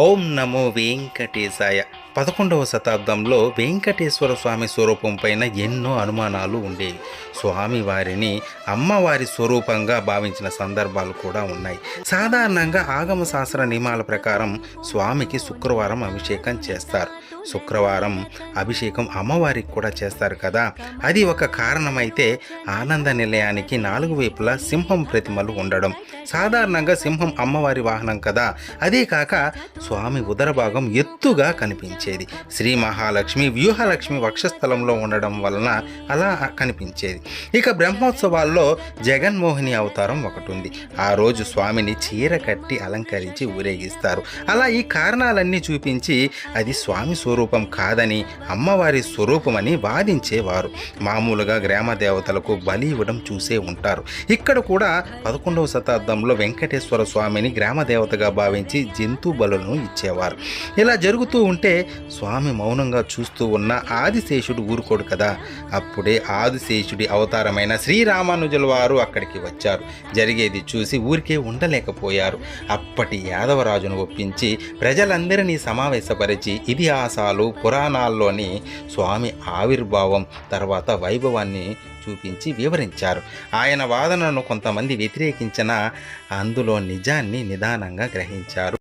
ఓం నమో వెంకటేశాయ. 11వ శతాబ్దంలో వెంకటేశ్వర స్వామి స్వరూపం పైన ఎన్నో అనుమానాలు ఉండేవి. స్వామి వారిని అమ్మవారి స్వరూపంగా భావించిన సందర్భాలు కూడా ఉన్నాయి. సాధారణంగా ఆగమ శాస్త్ర నియమాల ప్రకారం స్వామికి శుక్రవారం అభిషేకం చేస్తారు. శుక్రవారం అభిషేకం అమ్మవారికి కూడా చేస్తారు కదా. అది ఒక కారణమైతే ఆనంద నిలయానికి 4 వైపులా సింహం ప్రతిమలు ఉండడం. సాధారణంగా సింహం అమ్మవారి వాహనం కదా. అదే కాక స్వామి ఉదర భాగం ఎత్తుగా కనిపించేది. శ్రీ మహాలక్ష్మి వ్యూహలక్ష్మి వక్షస్థలంలో ఉండడం వలన అలా కనిపించేది. ఇక బ్రహ్మోత్సవాల్లో జగన్మోహిని అవతారం ఒకటి ఉంది. ఆ రోజు స్వామిని చీర కట్టి అలంకరించి ఊరేగిస్తారు. అలా ఈ కారణాలన్నీ చూపించి అది స్వామి స్వరూపం కాదని అమ్మవారి స్వరూపమని వాదించేవారు. మామూలుగా గ్రామ దేవతలకు బలి ఇవ్వడం చూసే ఉంటారు. ఇక్కడ కూడా 11వ శతాబ్దంలో వెంకటేశ్వర స్వామిని గ్రామ దేవతగా భావించి జంతు బలులను ఇచ్చేవారు. ఇలా జరుగుతూ ఉంటే స్వామి మౌనంగా చూస్తూ ఉన్న ఆదిశేషుడు ఊరుకోడు కదా. అప్పుడే ఆదిశేషుడి అవతారమైన శ్రీరామానుజుల వారు అక్కడికి వచ్చారు. జరిగేది చూసి ఊరికే ఉండలేకపోయారు. అప్పటి యాదవరాజును ఒప్పించి ప్రజలందరినీ సమావేశపరిచి ఇతిహాసాలు పురాణాల్లోని స్వామి ఆవిర్భావం తర్వాత వైభవాన్ని చూపించి వివరించారు. ఆయన వాదనను కొంతమంది వ్యతిరేకించినా అందులో నిజాన్ని నిదానంగా గ్రహించారు.